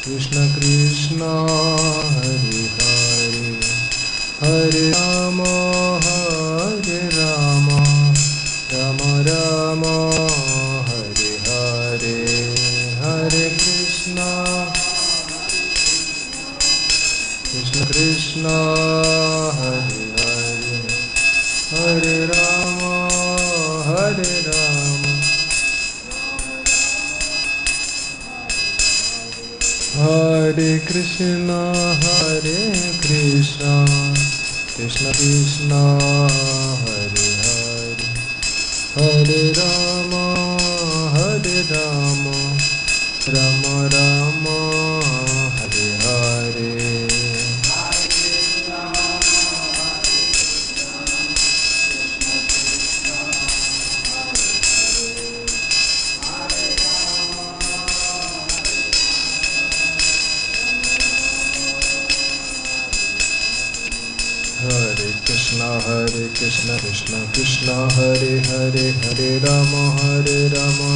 Krishna Krishna Hare Hare Hare Rama Hare Rama Rama Rama Hare Hare Hare Krishna Krishna Krishna Hare Hare Hare Rama Hare Rama Hare Krishna Hare Krishna Krishna Krishna Hare Hare Hare Rama Hare Rama Rama Rama Hare Hare Hare Krishna Krishna Krishna Hare Hare Hare Rama Rama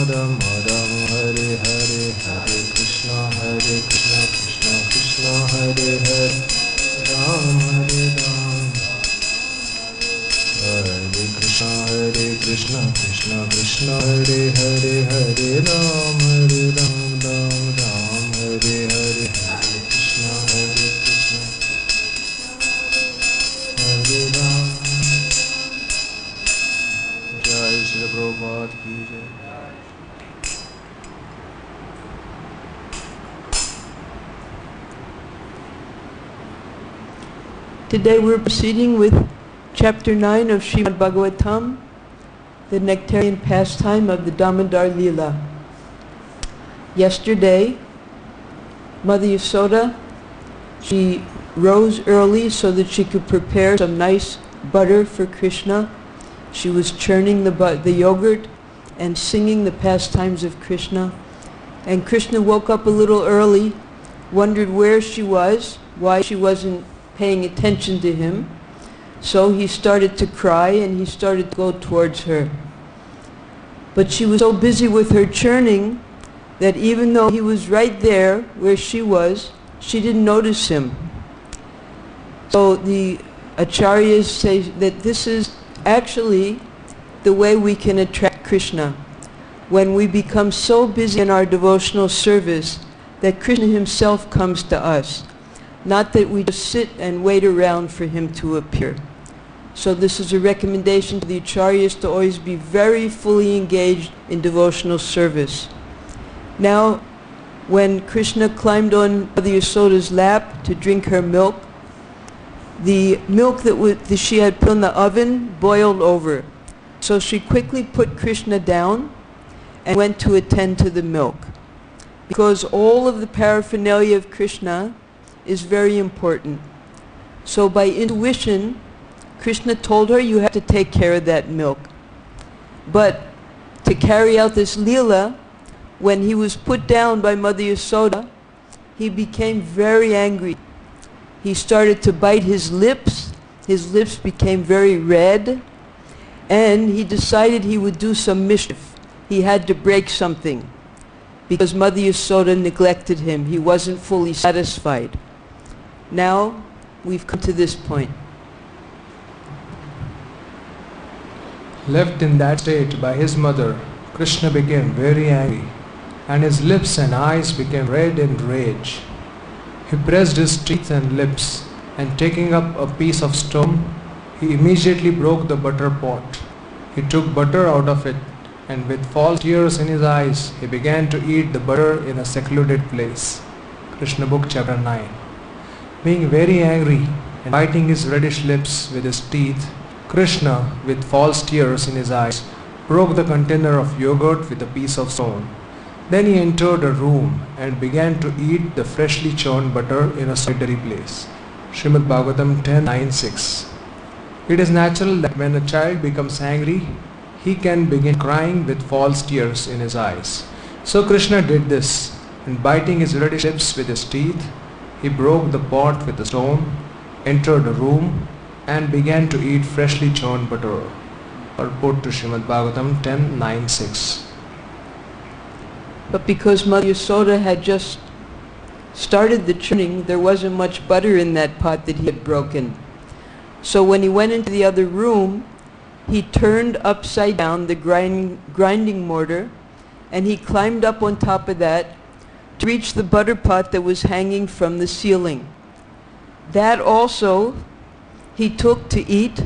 Rama Hare Hare Hare Krishna Krishna Krishna Hare Hare Rama Hare Krishna Krishna Krishna Hare Hare Hare Rama Ram Hare Hare Hare Krishna Hare Ram. Jai Shri Prabhupada ki jai. Today we're proceeding with Chapter 9 of Srimad Bhagavatam, the nectarian pastime of the Damodar Leela. Yesterday, Mother Yasoda, she rose early so that she could prepare some nice butter for Krishna. She was churning the yogurt and singing the pastimes of Krishna. And Krishna woke up a little early, wondered where she was, why she wasn't paying attention to him. So he started to cry and he started to go towards her. But she was so busy with her churning that even though he was right there where she was, she didn't notice him. So the acharyas say that this is actually the way we can attract Krishna. When we become so busy in our devotional service that Krishna himself comes to us. Not that we just sit and wait around for him to appear. So this is a recommendation to the acharyas to always be very fully engaged in devotional service. Now, when Krishna climbed on Mother Yasoda's lap to drink her milk, the milk that she had put in the oven boiled over. So she quickly put Krishna down and went to attend to the milk. Because all of the paraphernalia of Krishna is very important. So by intuition, Krishna told her, you have to take care of that milk. But to carry out this Leela, when he was put down by Mother Yasoda, he became very angry. He started to bite his lips became very red, and he decided he would do some mischief. He had to break something, because Mother Yasoda neglected him. He wasn't fully satisfied. Now, we've come to this point. Left in that state by his mother, Krishna became very angry, and his lips and eyes became red in rage. He pressed his teeth and lips, and taking up a piece of stone, he immediately broke the butter pot. He took butter out of it, and with false tears in his eyes, he began to eat the butter in a secluded place. Krishna Book, Chapter 9. Being very angry and biting his reddish lips with his teeth, Krishna, with false tears in his eyes, broke the container of yogurt with a piece of stone. Then he entered a room and began to eat the freshly churned butter in a solitary place. Srimad Bhagavatam 10:9-6. It is natural that when a child becomes angry, he can begin crying with false tears in his eyes. So Krishna did this, and biting his reddish lips with his teeth, he broke the pot with a stone, entered a room, and began to eat freshly churned butter. Purport to Srimad Bhagavatam 10:9-6. But because Mother Yasoda had just started the churning, there wasn't much butter in that pot that he had broken. So when he went into the other room, he turned upside down the grinding mortar, and he climbed up on top of that to reach the butter pot that was hanging from the ceiling. That also he took to eat,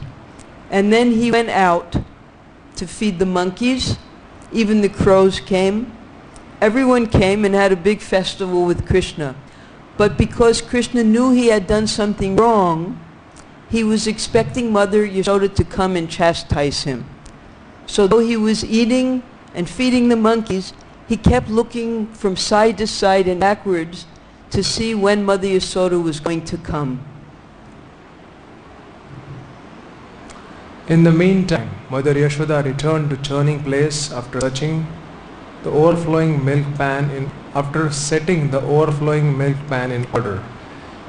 and then he went out to feed the monkeys. Even the crows came. Everyone came and had a big festival with Krishna. But because Krishna knew he had done something wrong, he was expecting Mother Yashoda to come and chastise him. So though he was eating and feeding the monkeys, he kept looking from side to side and backwards to see when Mother Yashoda was going to come. In the meantime, Mother Yashoda returned to churning place after searching the overflowing milk pan after setting the overflowing milk pan in order.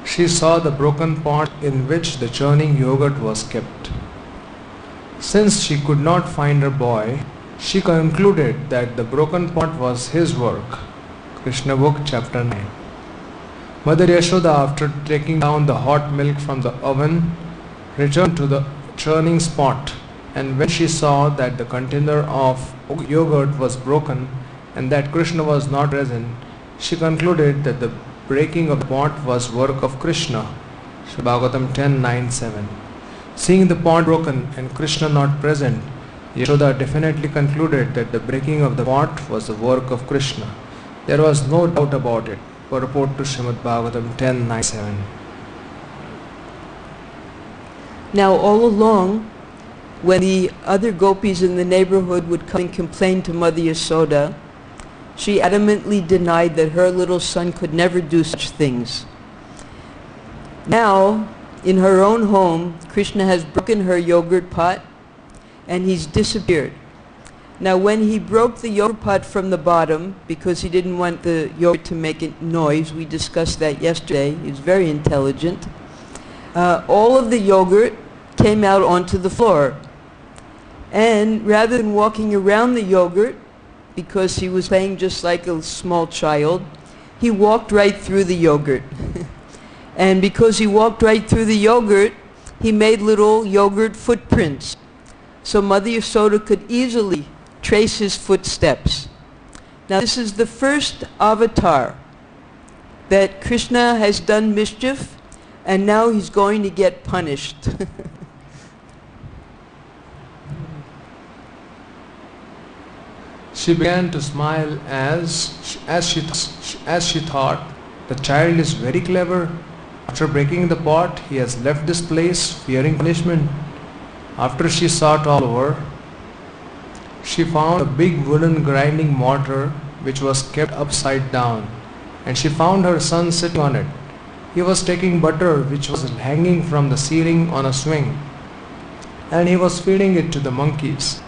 She saw the broken pot in which the churning yogurt was kept. Since she could not find her boy, she concluded that the broken pot was his work. Krishna Book, Chapter 9. Mother Yashoda, after taking down the hot milk from the oven, returned to the churning spot, and when she saw that the container of yogurt was broken and that Krishna was not present, she concluded that the breaking of the pot was work of Krishna. Srimad Bhagavatam 10:9-7. Seeing the pot broken and Krishna not present, Yashoda definitely concluded that the breaking of the pot was the work of Krishna. There was no doubt about it. Purport to Srimad Bhagavatam 10:9-7. Now all along, when the other gopis in the neighborhood would come and complain to Mother Yashoda, she adamantly denied that her little son could never do such things. Now, in her own home, Krishna has broken her yogurt pot and he's disappeared. Now when he broke the yogurt pot from the bottom, because he didn't want the yogurt to make a noise, we discussed that yesterday, he was very intelligent, all of the yogurt came out onto the floor. And rather than walking around the yogurt, because he was playing just like a small child, he walked right through the yogurt. And because he walked right through the yogurt, he made little yogurt footprints. So Mother Yashoda could easily trace his footsteps. Now this is the first avatar that Krishna has done mischief, and now he's going to get punished. She began to smile as she thought, the child is very clever. After breaking the pot, he has left this place fearing punishment. After she sought all over, she found a big wooden grinding mortar which was kept upside down, and she found her son sitting on it. He was taking butter which was hanging from the ceiling on a swing, and he was feeding it to the monkeys.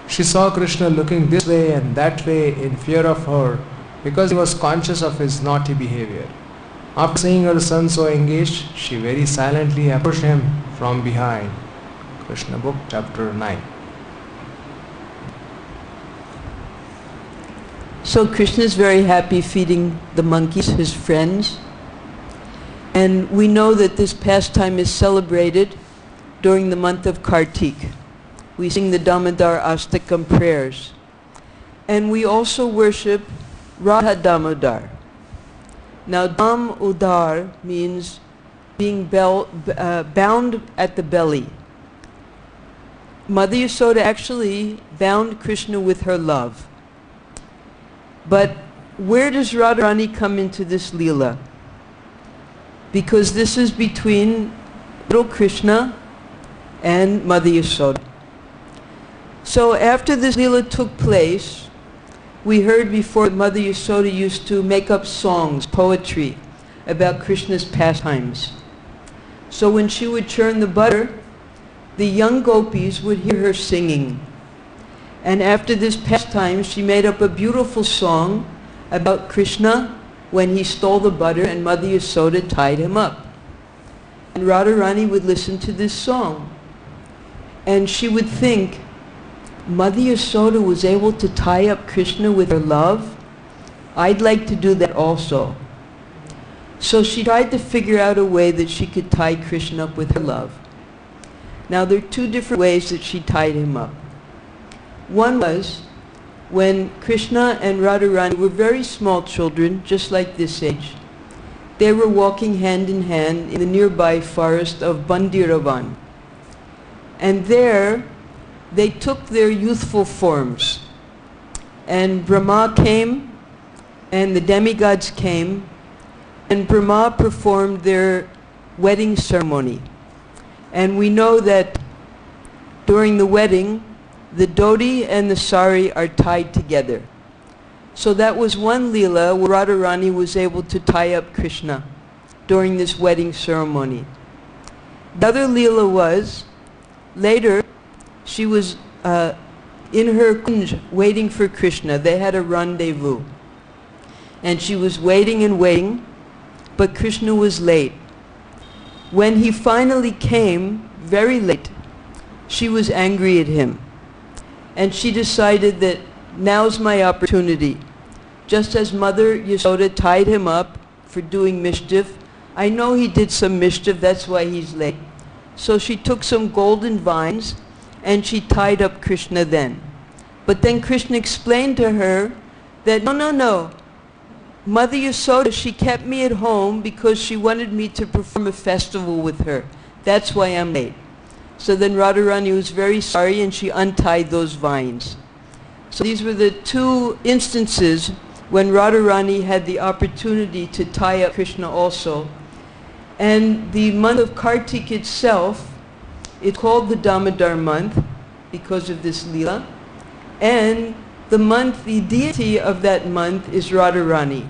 She saw Krishna looking this way and that way in fear of her because he was conscious of his naughty behavior. After seeing her son so engaged, she very silently approached him from behind. Krishna Book, Chapter 9. So Krishna is very happy feeding the monkeys, his friends. And we know that this pastime is celebrated during the month of Kartik. We sing the Damodar Astakam prayers. And we also worship Radha Damodar. Now Damodar means being bound at the belly. Mother Yashoda actually bound Krishna with her love. But where does Radharani come into this Leela? Because this is between little Krishna and Mother Yashoda. So after this Leela took place, we heard before that Mother Yashoda used to make up songs, poetry, about Krishna's pastimes. So when she would churn the butter, the young gopis would hear her singing. And after this pastime, she made up a beautiful song about Krishna when he stole the butter and Mother Yashoda tied him up. And Radharani would listen to this song. And she would think, Mother Yashoda was able to tie up Krishna with her love. I'd like to do that also. So she tried to figure out a way that she could tie Krishna up with her love. Now there are two different ways that she tied him up. One was when Krishna and Radharani were very small children, just like this age. They were walking hand in hand in the nearby forest of Vrindavan. And there they took their youthful forms. And Brahma came, and the demigods came, and Brahma performed their wedding ceremony. And we know that during the wedding, the dhoti and the sari are tied together. So that was one Leela where Radharani was able to tie up Krishna during this wedding ceremony. The other Leela was, later, she was in her kunj waiting for Krishna. They had a rendezvous. And she was waiting and waiting, but Krishna was late. When he finally came, very late, she was angry at him. And she decided that now's my opportunity. Just as Mother Yasoda tied him up for doing mischief, I know he did some mischief, that's why he's late. So she took some golden vines and she tied up Krishna then. But then Krishna explained to her that no. Mother Yasoda, she kept me at home because she wanted me to perform a festival with her. That's why I'm late. So then Radharani was very sorry and she untied those vines. So these were the two instances when Radharani had the opportunity to tie up Krishna also. And the month of Kartik itself, it's called the Damodar month because of this Leela. And the month, the deity of that month is Radharani.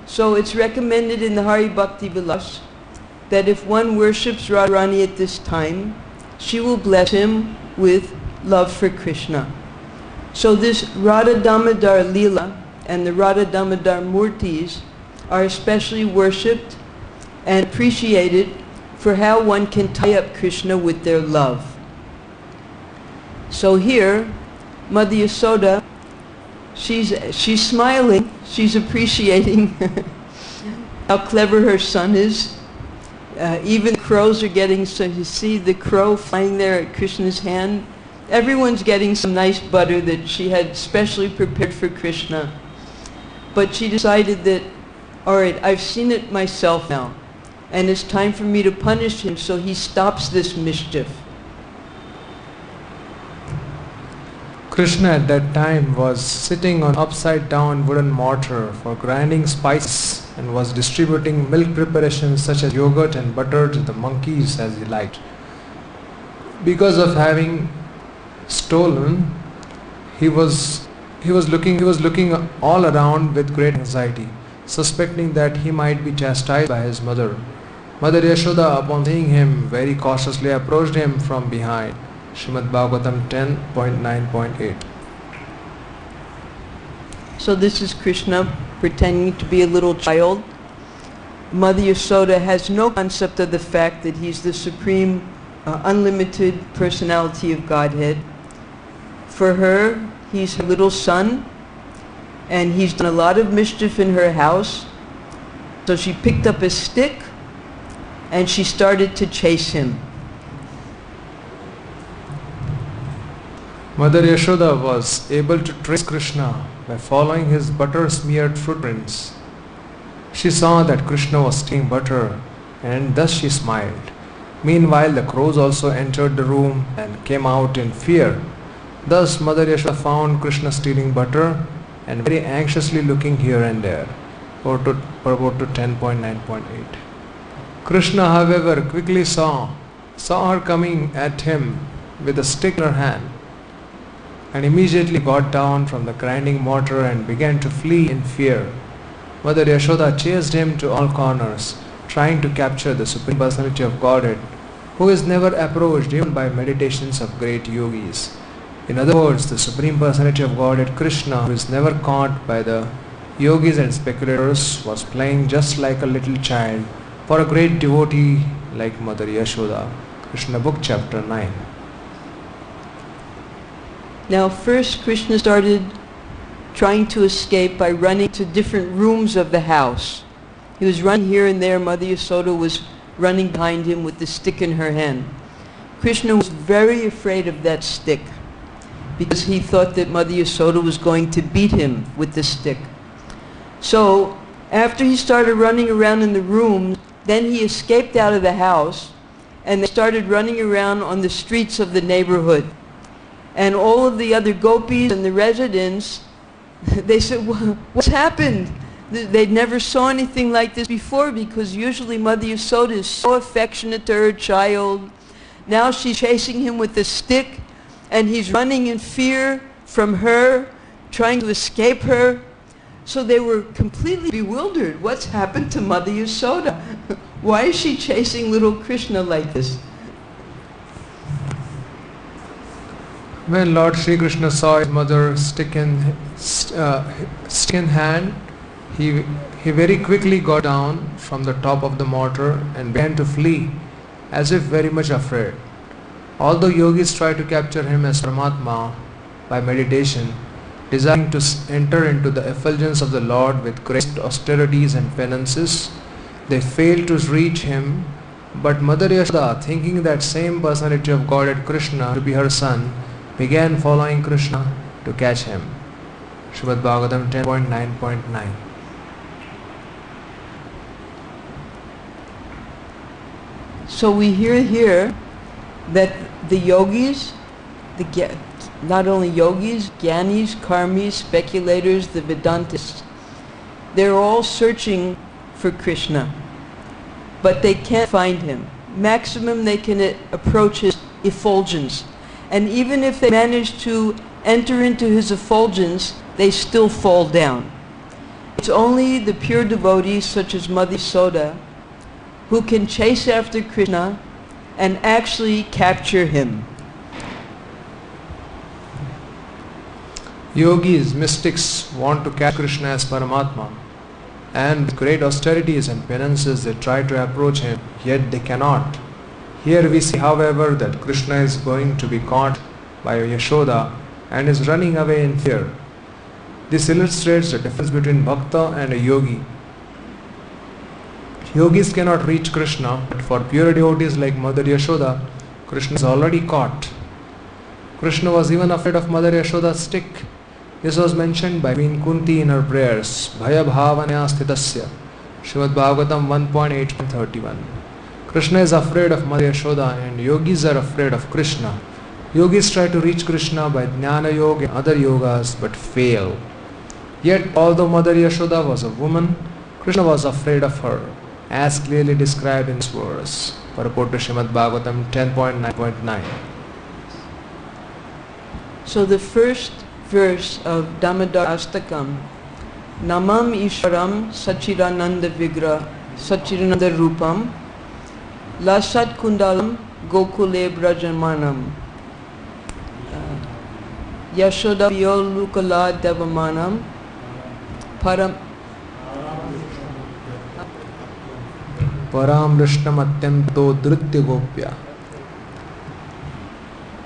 So it's recommended in the Hari Bhakti Vilas that if one worships Radharani at this time, she will bless him with love for Krishna. So this Radha Damodar Leela and the Radha Damodar Murtis are especially worshipped and appreciated for how one can tie up Krishna with their love. So here, Mother Yasoda, she's smiling, she's appreciating how clever her son is. Even crows are getting, so you see the crow flying there at Krishna's hand. Everyone's getting some nice butter that she had specially prepared for Krishna. But she decided that, all right, I've seen it myself now, and it's time for me to punish him so he stops this mischief. Krishna at that time was sitting on upside down wooden mortar for grinding spices and was distributing milk preparations such as yogurt and butter to the monkeys as he liked. Because of having stolen, he was looking all around with great anxiety, suspecting that he might be chastised by his mother. Mother Yashoda, upon seeing him, very cautiously approached him from behind. Srimad Bhagavatam 10.9.8. So this is Krishna pretending to be a little child. Mother Yasoda has no concept of the fact that he's the supreme, unlimited personality of Godhead. For her, he's her little son, and he's done a lot of mischief in her house. So she picked up a stick and she started to chase him. Mother Yashoda was able to trace Krishna by following his butter-smeared footprints. She saw that Krishna was stealing butter, and thus she smiled. Meanwhile, the crows also entered the room and came out in fear. Thus Mother Yashoda found Krishna stealing butter and very anxiously looking here and there. Purport to 10.9.8. Krishna, however, quickly saw her coming at him with a stick in her hand, and immediately got down from the grinding mortar and began to flee in fear. Mother Yashoda chased him to all corners, trying to capture the Supreme Personality of Godhead, who is never approached even by meditations of great yogis. In other words, the Supreme Personality of Godhead, Krishna, who is never caught by the yogis and speculators, was playing just like a little child for a great devotee like Mother Yashoda. Krishna Book, Chapter 9. Now first Krishna started trying to escape by running to different rooms of the house. He was running here and there. Mother Yasoda was running behind him with the stick in her hand. Krishna was very afraid of that stick because he thought that Mother Yasoda was going to beat him with the stick. So after he started running around in the room, then he escaped out of the house and they started running around on the streets of the neighborhood. And all of the other gopis and the residents, they said, what's happened? They'd never saw anything like this before because usually Mother Yasoda is so affectionate to her child. Now she's chasing him with a stick and he's running in fear from her, trying to escape her. So they were completely bewildered. What's happened to Mother Yasoda? Why is she chasing little Krishna like this? When Lord Sri Krishna saw his mother stick in hand, he very quickly got down from the top of the mortar and began to flee, as if very much afraid. Although yogis try to capture him as Paramatma by meditation, desiring to enter into the effulgence of the Lord with great austerities and penances, they fail to reach him. But Mother Yashoda, thinking that same personality of Godhead Krishna to be her son, began following Krishna to catch him. Srimad Bhagavatam 10.9.9. So we hear here that the yogis, not only yogis, jnanis, karmis, speculators, the Vedantists, they're all searching for Krishna, but they can't find him. Maximum they can approach his effulgence. And even if they manage to enter into his effulgence, they still fall down. It's only the pure devotees such as Mother Yasoda who can chase after Krishna and actually capture him. Yogis, mystics want to catch Krishna as Paramatma, and with great austerities and penances they try to approach him, yet they cannot. Here we see, however, that Krishna is going to be caught by Yashoda and is running away in fear. This illustrates the difference between Bhakta and a yogi. Yogis cannot reach Krishna, but for pure devotees like Mother Yashoda, Krishna is already caught. Krishna was even afraid of Mother Yashoda's stick. This was mentioned by Queen Kunti in her prayers, Bhaya Bhavanya Sthitasya, Srimad Bhagavatam 1.8.31. Krishna is afraid of Mother Yashoda and yogis are afraid of Krishna. Yogis try to reach Krishna by Jnana Yoga and other yogas but fail. Yet although Mother Yashoda was a woman, Krishna was afraid of her, as clearly described in this verse. Purport to Srimad Bhagavatam 10.9.9. So the first verse of Damodar Astakam, Namam Ishwaram Sachidananda Vigra Sachidananda Rupam Lasat Kundalam Gokule Brajamanam Yashoda Vyolukala Devamanam Param Paramrishtam Atyamto Dritya Gopya.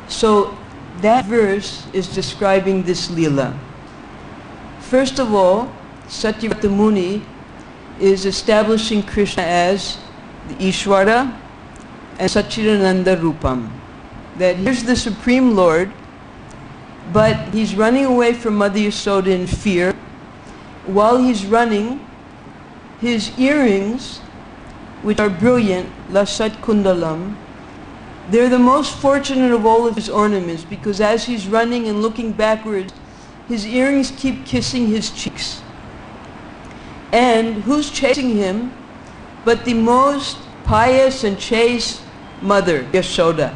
So that verse is describing this lila. First of all, Satyavrata Muni is establishing Krishna as the Ishwara and Sachidananda Rupam. That here's the Supreme Lord, but he's running away from Mother Yasoda in fear. While he's running, his earrings, which are brilliant, Lasat Kundalam, they're the most fortunate of all of his ornaments because as he's running and looking backwards, his earrings keep kissing his cheeks. And who's chasing him but the most pious and chaste mother, Yashoda?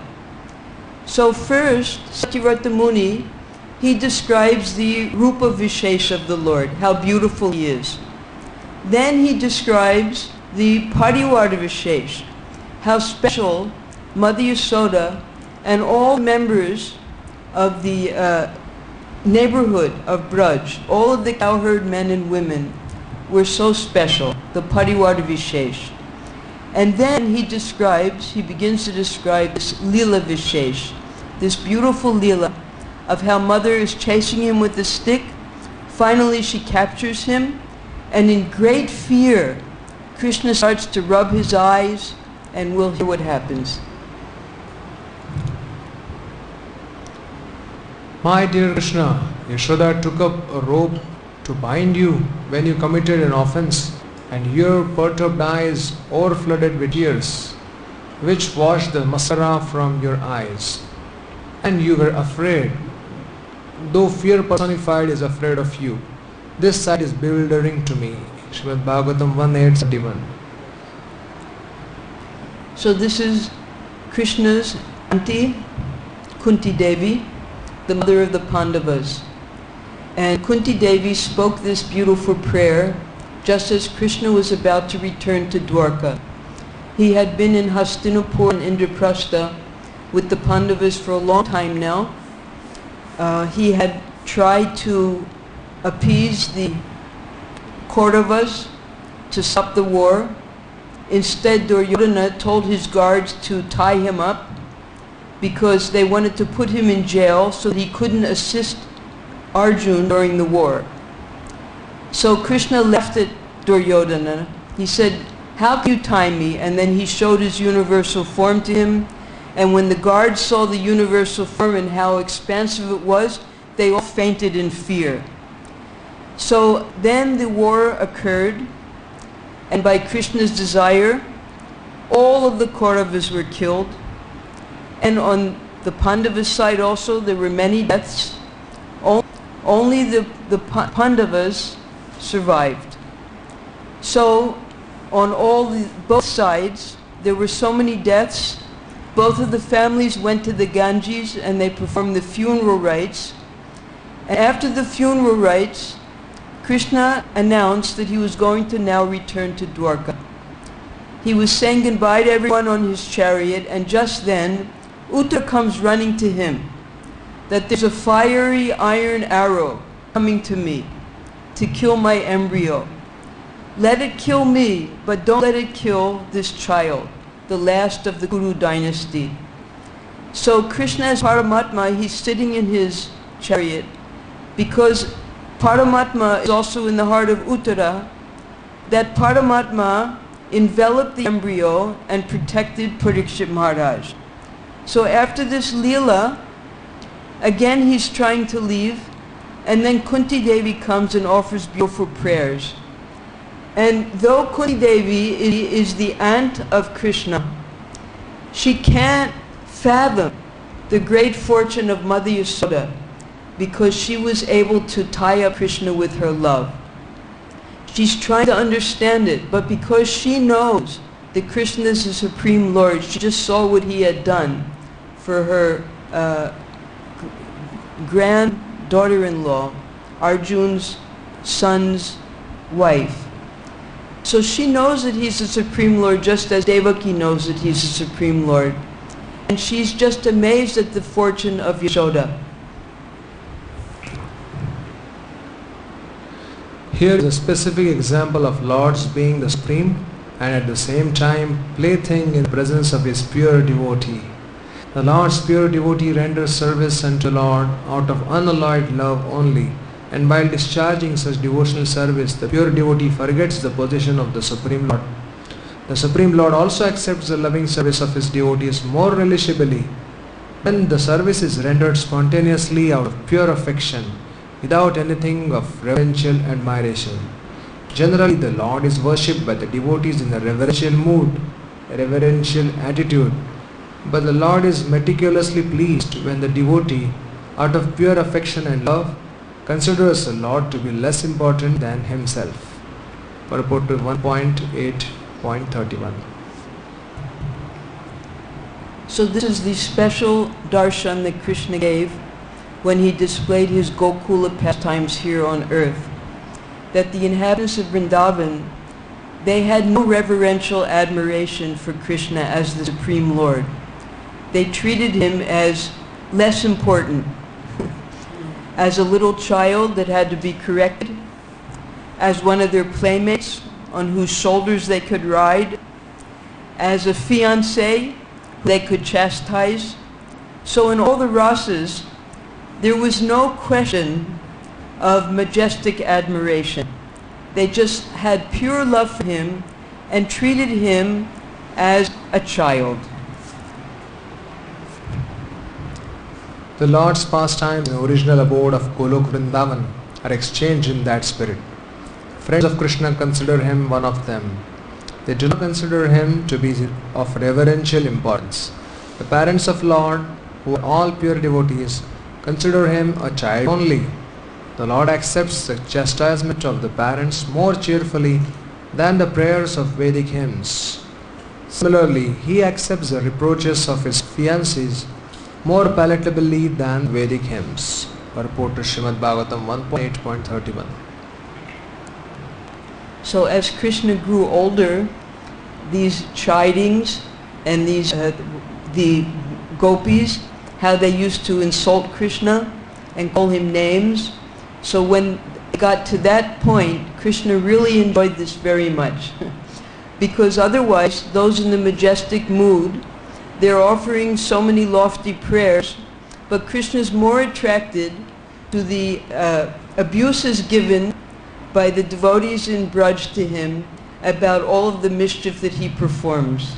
So first, Satyavrata Muni, he describes the Rupa Vishesh of the Lord, how beautiful he is. Then he describes the Pariwara Vishesh, how special Mother Yasoda and all members of the neighborhood of Braj, all of the cowherd men and women were so special, the Pariwara Vishesh. And then he begins to describe this Lila Vishesh, this beautiful Lila of how Mother is chasing him with a stick. Finally she captures him and in great fear Krishna starts to rub his eyes, and we'll hear what happens. My dear Krishna, Yashoda took up a rope to bind you when you committed an offense, and your perturbed eyes overflooded with tears, which washed the mascara from your eyes. And you were afraid, though fear personified is afraid of you. This sight is bewildering to me. Srimad Bhagavatam 1.8.71. So this is Krishna's auntie, Kunti Devi, the mother of the Pandavas. And Kunti Devi spoke this beautiful prayer just as Krishna was about to return to Dwarka. He had been in Hastinapur and Indraprastha with the Pandavas for a long time now. He had tried to appease the Kauravas to stop the war. Instead, Duryodhana told his guards to tie him up because they wanted to put him in jail so that he couldn't assist Arjun during the war. So Krishna laughed at Duryodhana. He said, "How can you tie me?" And then he showed his universal form to him. And when the guards saw the universal form and how expansive it was, they all fainted in fear. So then the war occurred, and by Krishna's desire, all of the Kauravas were killed. And on the Pandavas side also, there were many deaths. Only the Pandavas survived. So on both sides, there were so many deaths. Both of the families went to the Ganges and they performed the funeral rites. And after the funeral rites, Krishna announced that he was going to now return to Dwarka. He was saying goodbye to everyone on his chariot, and just then, Uttara comes running to him, that there's a fiery iron arrow coming to me to kill my embryo. Let it kill me, but don't let it kill this child, the last of the Kuru dynasty. So Krishna as Paramatma, he's sitting in his chariot because Paramatma is also in the heart of Uttara. That Paramatma enveloped the embryo and protected Parikshit Maharaj. So after this Leela, again he's trying to leave, and then Kunti Devi comes and offers beautiful prayers. And though Kunti Devi is the aunt of Krishna, she can't fathom the great fortune of Mother Yashoda because she was able to tie up Krishna with her love. She's trying to understand it, but because she knows that Krishna is the Supreme Lord, she just saw what he had done for her granddaughter-in-law, Arjun's son's wife. So she knows that he's the Supreme Lord just as Devaki knows that he's the Supreme Lord. And she's just amazed at the fortune of Yashoda. Here is a specific example of Lord's being the Supreme and at the same time plaything in the presence of his pure devotee. The Lord's pure devotee renders service unto Lord out of unalloyed love only, and while discharging such devotional service, the pure devotee forgets the position of the Supreme Lord. The Supreme Lord also accepts the loving service of his devotees more relishably when the service is rendered spontaneously out of pure affection, without anything of reverential admiration. Generally, the Lord is worshipped by the devotees in a reverential mood, a reverential attitude, but the Lord is meticulously pleased when the devotee, out of pure affection and love, considers the Lord to be less important than himself. Purport to 1.8.31. So this is the special darshan that Krishna gave when he displayed his Gokula pastimes here on earth, that the inhabitants of Vrindavan, they had no reverential admiration for Krishna as the Supreme Lord. They treated him as less important, as a little child that had to be corrected, as one of their playmates on whose shoulders they could ride, as a fiancé they could chastise. So in all the rasas, there was no question of majestic admiration. They just had pure love for him, and treated him as a child. The Lord's pastimes in the original abode of Iskcon Vrindavan are exchanged in that spirit. Friends of Krishna consider him one of them. They do not consider him to be of reverential importance. The parents of Lord, who are all pure devotees, consider him a child only. The Lord accepts the chastisement of the parents more cheerfully than the prayers of Vedic hymns. Similarly, he accepts the reproaches of his fiancés more palatably than Vedic hymns. Purport to Srimad Bhagavatam 1.8.31. So as Krishna grew older, these chidings and the gopis, how they used to insult Krishna and call him names. So when it got to that point, Krishna really enjoyed this very much. Because otherwise, those in the majestic mood, they're offering so many lofty prayers, but Krishna is more attracted to the abuses given by the devotees in Braj to him about all of the mischief that he performs.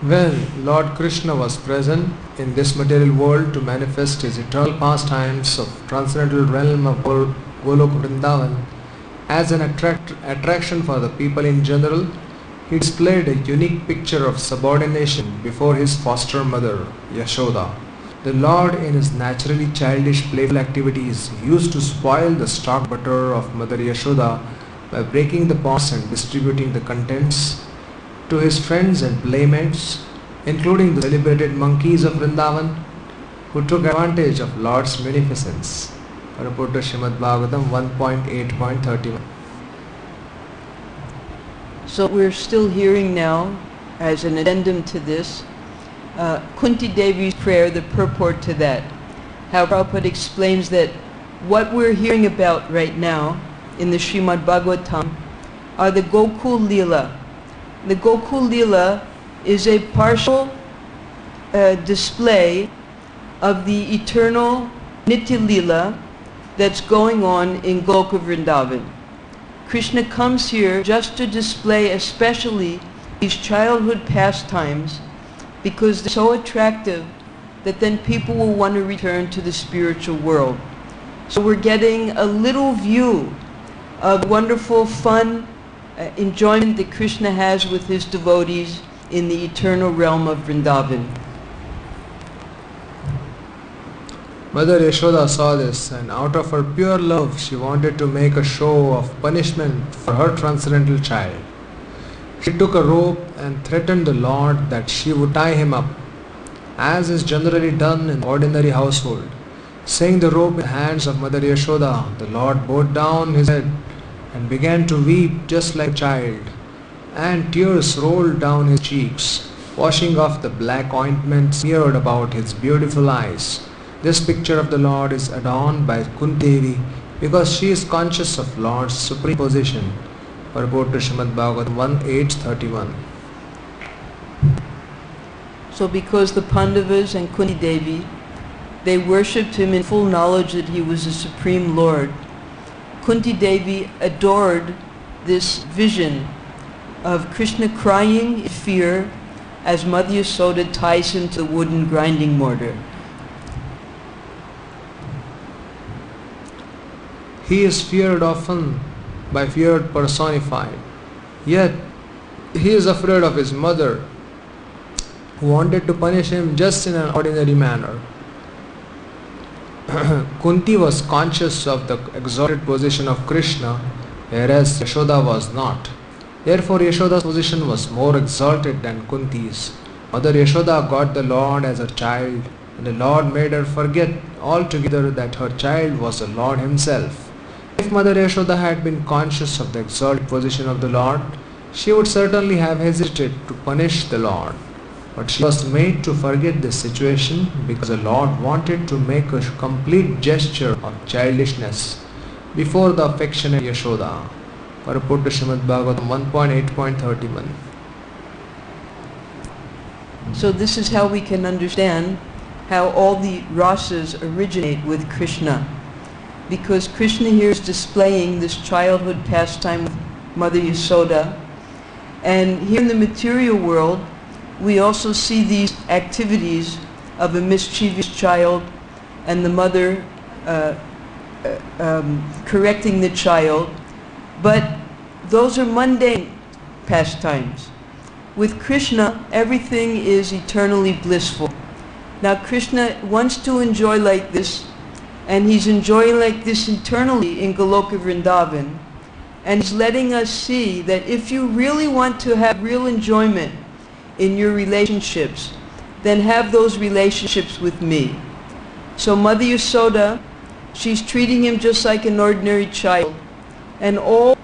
When Lord Krishna was present in this material world to manifest his eternal pastimes of transcendental realm of Golok Vrindavan as an attraction for the people in general, he displayed a unique picture of subordination before his foster mother, Yashoda. The Lord, in his naturally childish playful activities, used to spoil the stock butter of Mother Yashoda by breaking the pots and distributing the contents to his friends and playmates, including the celebrated monkeys of Vrindavan, who took advantage of Lord's munificence. Report to Srimad Bhagavatam 1.8.31. So we're still hearing now, as an addendum to this, Kunti Devi's prayer, the purport to that. How Prabhupada explains that what we're hearing about right now in the Srimad Bhagavatam are the Gokul Leela. The Gokul Leela is a partial display of the eternal Nitya Leela that's going on in Golok Vrindavan. Krishna comes here just to display especially these childhood pastimes because they're so attractive that then people will want to return to the spiritual world. So we're getting a little view of wonderful fun, enjoyment that Krishna has with his devotees in the eternal realm of Vrindavan. Mother Yashoda saw this, and out of her pure love she wanted to make a show of punishment for her transcendental child. She took a rope and threatened the Lord that she would tie him up, as is generally done in ordinary household. Seeing the rope in the hands of Mother Yashoda, the Lord bowed down his head and began to weep just like a child, and tears rolled down his cheeks, washing off the black ointment smeared about his beautiful eyes. This picture of the Lord is adorned by Kunti Devi because she is conscious of Lord's supreme position. Purport to Srimad Bhagavatam 1.8.31. So because the Pandavas and Kunti Devi, they worshipped him in full knowledge that he was the Supreme Lord, Kunti Devi adored this vision of Krishna crying in fear as Mother Yashoda ties him to the wooden grinding mortar. He is feared often by fear personified, yet he is afraid of his mother, who wanted to punish him just in an ordinary manner. Kunti was conscious of the exalted position of Krishna, whereas Yashoda was not. Therefore Yashoda's position was more exalted than Kunti's. Mother Yashoda got the Lord as a child, and the Lord made her forget altogether that her child was the Lord himself. If Mother Yashoda had been conscious of the exalted position of the Lord, she would certainly have hesitated to punish the Lord. But she was made to forget this situation because the Lord wanted to make a complete gesture of childishness before the affectionate Yashoda. Purport to Srimad Bhagavatam 1.8.31. So this is how we can understand how all the rasas originate with Krishna. Because Krishna here is displaying this childhood pastime Mother Yasoda. And here in the material world, we also see these activities of a mischievous child and the mother correcting the child. But those are mundane pastimes. With Krishna, everything is eternally blissful. Now Krishna wants to enjoy like this, and he's enjoying like this internally in Goloka Vrindavan. And he's letting us see that if you really want to have real enjoyment in your relationships, then have those relationships with me. So Mother Yasoda, she's treating him just like an ordinary child. And all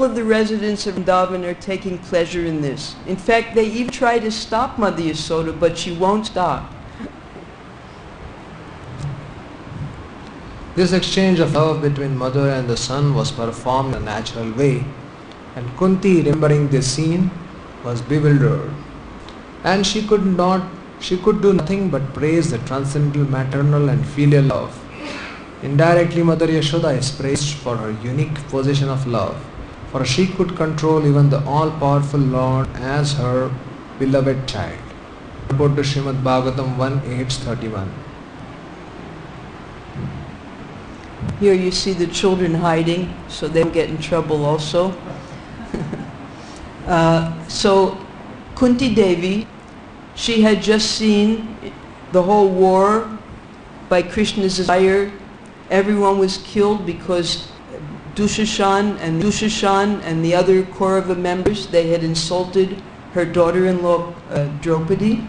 of the residents of Vrindavan are taking pleasure in this. In fact, they even try to stop Mother Yasoda, but she won't stop. This exchange of love between mother and the son was performed in a natural way, and Kunti, remembering this scene, was bewildered. And she could do nothing but praise the transcendental maternal and filial love. Indirectly, Mother Yashoda is praised for her unique position of love, for she could control even the all-powerful Lord as her beloved child. Report to Srimad Bhagavatam 1.8.31. Here you see the children hiding, so they don't get in trouble also. So Kunti Devi, she had just seen the whole war by Krishna's desire. Everyone was killed because Dushashan and the other Kaurava members, they had insulted her daughter-in-law Draupadi.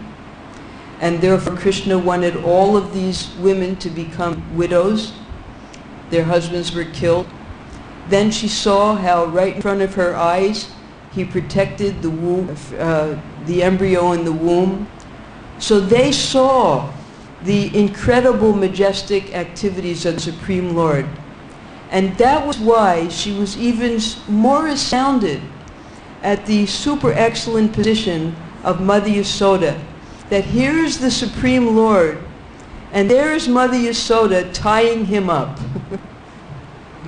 And therefore Krishna wanted all of these women to become widows. Their husbands were killed. Then she saw how right in front of her eyes he protected the womb, the embryo in the womb. So they saw the incredible majestic activities of the Supreme Lord. And that was why she was even more astounded at the super excellent position of Mother Yasoda. That here is the Supreme Lord, and there is Mother Yasoda tying him up.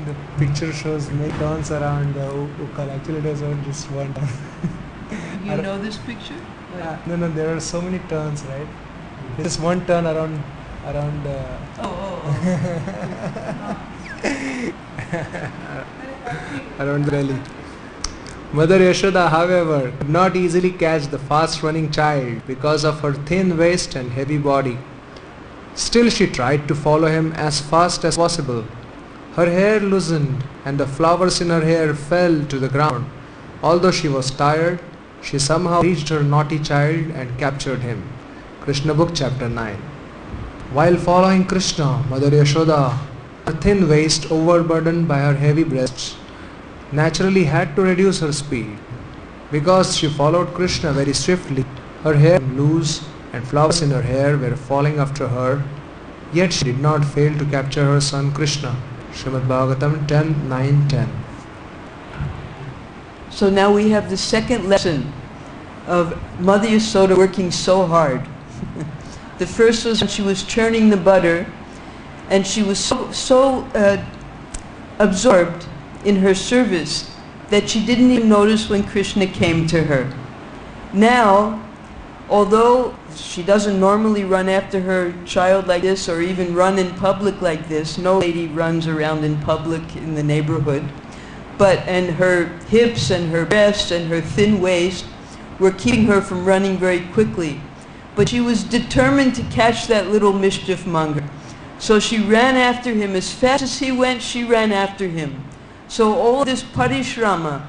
The picture shows many turns around the Ukal. Actually, it was only just one turn. You know this picture? No, there are so many turns, right? Just one turn around. Around the belly. Mother Yashoda, however, could not easily catch the fast-running child because of her thin waist and heavy body. Still she tried to follow him as fast as possible. Her hair loosened and the flowers in her hair fell to the ground. Although she was tired, she somehow reached her naughty child and captured him. Krishna Book, Chapter 9. While following Krishna, Mother Yashoda, her thin waist overburdened by her heavy breasts, naturally had to reduce her speed. Because she followed Krishna very swiftly, her hair was loose and flowers in her hair were falling after her, yet she did not fail to capture her son Krishna. Srimad Bhagavatam 10.9.10. So now we have the second lesson of Mother Yasoda working so hard. The first was when she was churning the butter, and she was so absorbed in her service that she didn't even notice when Krishna came to her. Now, although she doesn't normally run after her child like this or even run in public like this, no lady runs around in public in the neighborhood, and her hips and her breasts and her thin waist were keeping her from running very quickly. But she was determined to catch that little mischief monger. So she ran after him. As fast as he went, she ran after him. So all this parishrama,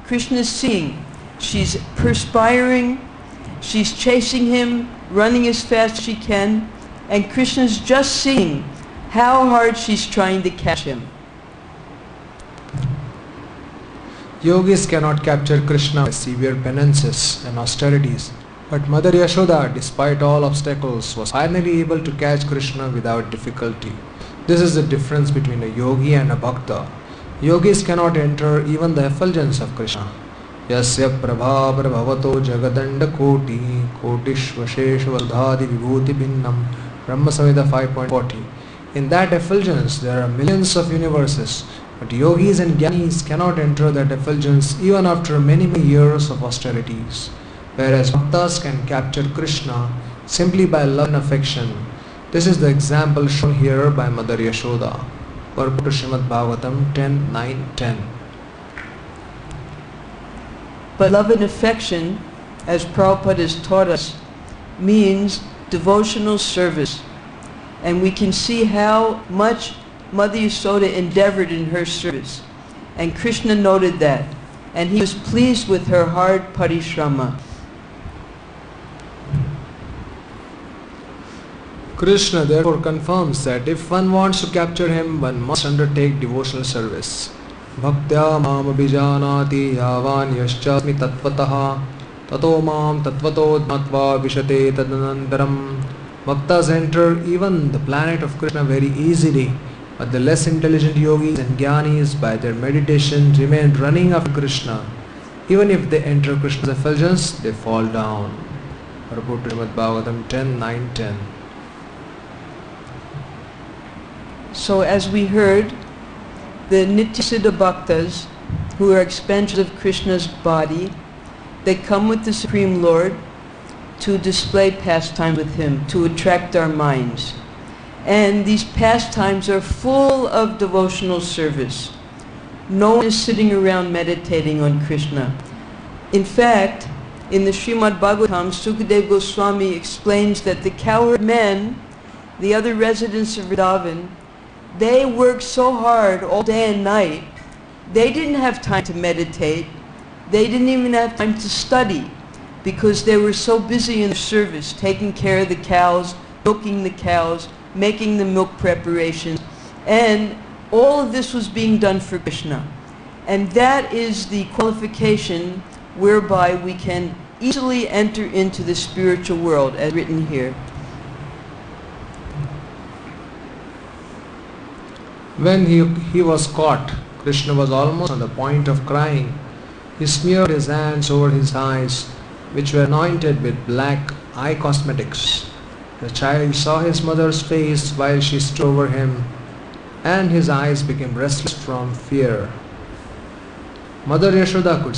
Krishna's seeing. She's perspiring, she's chasing him, running as fast as she can, and Krishna's just seeing how hard she's trying to catch him. Yogis cannot capture Krishna by severe penances and austerities. But Mother Yashoda, despite all obstacles, was finally able to catch Krishna without difficulty. This is the difference between a yogi and a bhakta. Yogis cannot enter even the effulgence of Krishna. Yasya prabha prabhavato jagadanda koti kotishvashesha vadhadi vibhuti bhinnam. Brahma Samhita 5.40. In that effulgence there are millions of universes But yogis and jnanis cannot enter that effulgence even after many years of austerities, whereas bhaktas can capture Krishna simply by love and affection. This is the example shown here by Mother Yashoda. Purport to Srimad Bhagavatam 10:9-10. But love and affection, as Prabhupada has taught us, means devotional service. And we can see how much Mother Yashoda endeavored in her service. And Krishna noted that. And he was pleased with her hard parishrama. Krishna therefore confirms that if one wants to capture him, one must undertake devotional service. Bhaktya mam abhijanati yavan yaschasmi tattvataha tato mam tattvato jnatva vishate tadanantaram. Bhaktas enter even the planet of Krishna very easily, but the less intelligent yogis and jnanis by their meditation remain running after Krishna. Even if they enter Krishna's effulgence, they fall down. Purport to Srimad Bhagavatam 10:9-10. So as we heard, the Nityasiddha Bhaktas, who are expansions of Krishna's body, they come with the Supreme Lord to display pastime with him, to attract our minds. And these pastimes are full of devotional service. No one is sitting around meditating on Krishna. In fact, in the Srimad Bhagavatam, Sukadeva Goswami explains that the cowherd men, the other residents of Vrindavan, they worked so hard all day and night, they didn't have time to meditate. They didn't even have time to study because they were so busy in the service, taking care of the cows, milking the cows, making the milk preparations. And all of this was being done for Krishna. And that is the qualification whereby we can easily enter into the spiritual world, as written here. When he was caught, Krishna was almost on the point of crying. He smeared his hands over his eyes, which were anointed with black eye cosmetics. The child saw his mother's face while she stood over him, and his eyes became restless from fear. Mother Yashoda could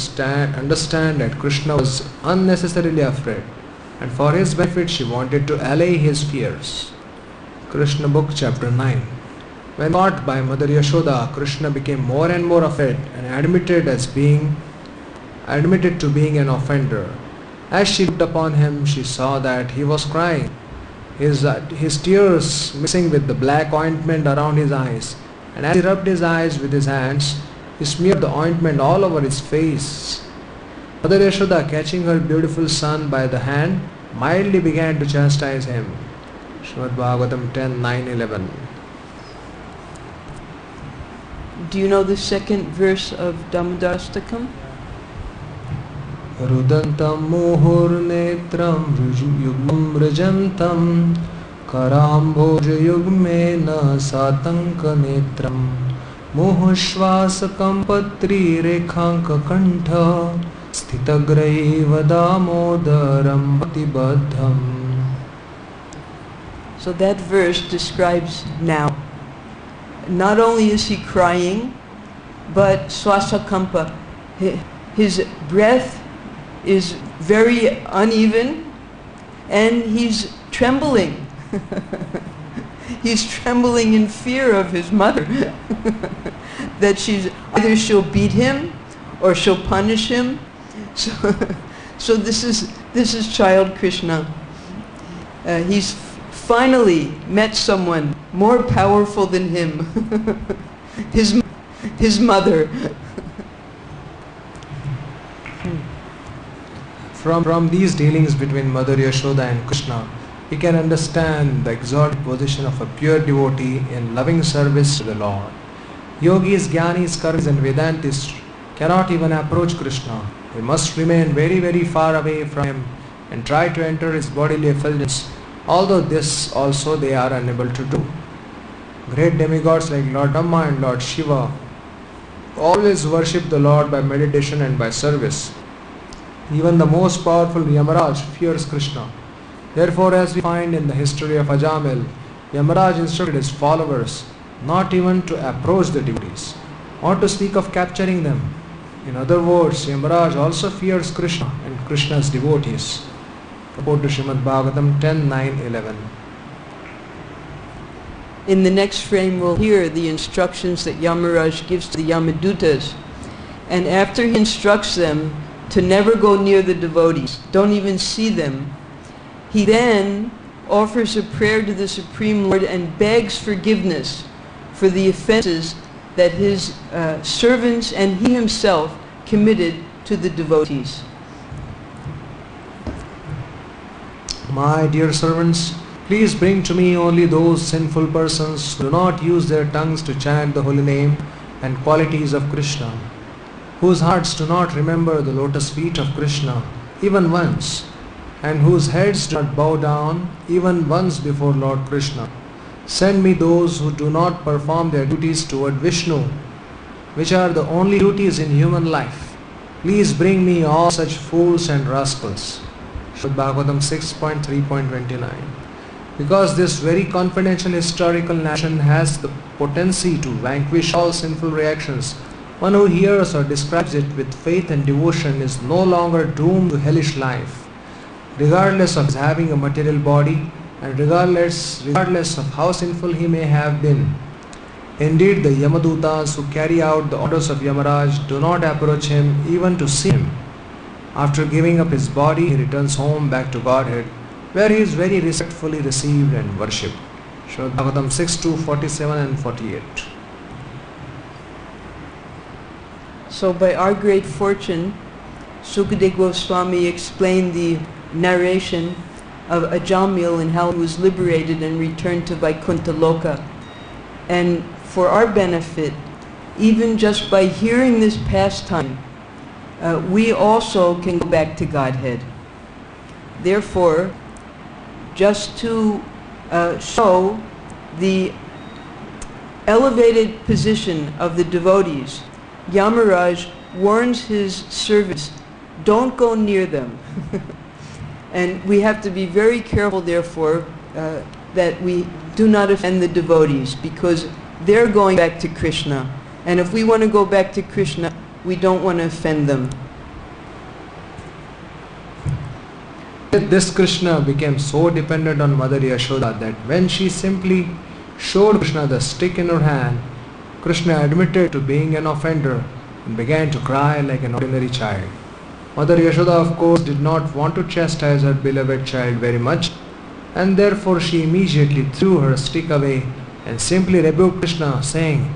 understand that Krishna was unnecessarily afraid, and for his benefit she wanted to allay his fears. Krishna Book, Chapter 9. When caught by Mother Yashoda, Krishna became more and more afraid and admitted to being an offender. As she looked upon him, she saw that he was crying, his tears mixing with the black ointment around his eyes. And as he rubbed his eyes with his hands, he smeared the ointment all over his face. Mother Yashoda, catching her beautiful son by the hand, mildly began to chastise him. Srimad Bhagavatam 10:9-11. Do you know the second verse of Damodarastakam? Rudantam muhurnetram yugmam rajantam karambhoj yugmena satanka netram muhushvasakam patri rekhanka kantha sthitagraiva damodaram bhaktibaddham. So that verse describes now. Not only is he crying, but swasakampa, his breath is very uneven and he's trembling. He's trembling in fear of his mother. That either she'll beat him or she'll punish him. So this is child Krishna. He's finally met someone more powerful than him. his mother. From these dealings between Mother Yashoda and Krishna, we can understand the exalted position of a pure devotee in loving service to the Lord. Yogis, Jnanis, Karmis and Vedantists cannot even approach Krishna. They must remain very, very far away from him and try to enter his bodily effulgence, although this also they are unable to do. Great demigods like Lord Brahma and Lord Shiva always worship the Lord by meditation and by service. Even the most powerful Yamaraj fears Krishna. Therefore, as we find in the history of Ajamil, Yamaraj instructed his followers not even to approach the devotees. or to speak of capturing them. In other words, Yamaraj also fears Krishna and Krishna's devotees. Report to Srimad Bhagavatam 10:9-11. In the next frame we'll hear the instructions that Yamaraj gives to the Yamadutas. And after he instructs them to never go near the devotees, don't even see them, he then offers a prayer to the Supreme Lord and begs forgiveness for the offenses that his servants and he himself committed to the devotees. My dear servants, please bring to me only those sinful persons who do not use their tongues to chant the holy name and qualities of Krishna, whose hearts do not remember the lotus feet of Krishna even once, and whose heads do not bow down even once before Lord Krishna. Send me those who do not perform their duties toward Vishnu, which are the only duties in human life. Please bring me all such fools and rascals. Srimad Bhagavatam 6.3.29. Because this very confidential historical narration has the potency to vanquish all sinful reactions, one who hears or describes it with faith and devotion is no longer doomed to hellish life, regardless of his having a material body and regardless of how sinful he may have been. Indeed, the Yamadutas who carry out the orders of Yamaraj do not approach him even to see him. After giving up his body, he returns home back to Godhead, where he is very respectfully received and worshipped. Srimad Bhagavatam 6.2.47 and 48. So by our great fortune, Sukadeva Goswami explained the narration of Ajamil and how he was liberated and returned to Vaikuntha Loka. And for our benefit, even just by hearing this pastime, we also can go back to Godhead. Therefore, just to show the elevated position of the devotees, Yamaraj warns his servants, don't go near them. And we have to be very careful, therefore, that we do not offend the devotees, because they're going back to Krishna. And if we want to go back to Krishna, we don't want to offend them. This Krishna became so dependent on Mother Yashoda that when she simply showed Krishna the stick in her hand, Krishna admitted to being an offender and began to cry like an ordinary child. Mother Yashoda, of course, did not want to chastise her beloved child very much, and therefore she immediately threw her stick away and simply rebuked Krishna, saying,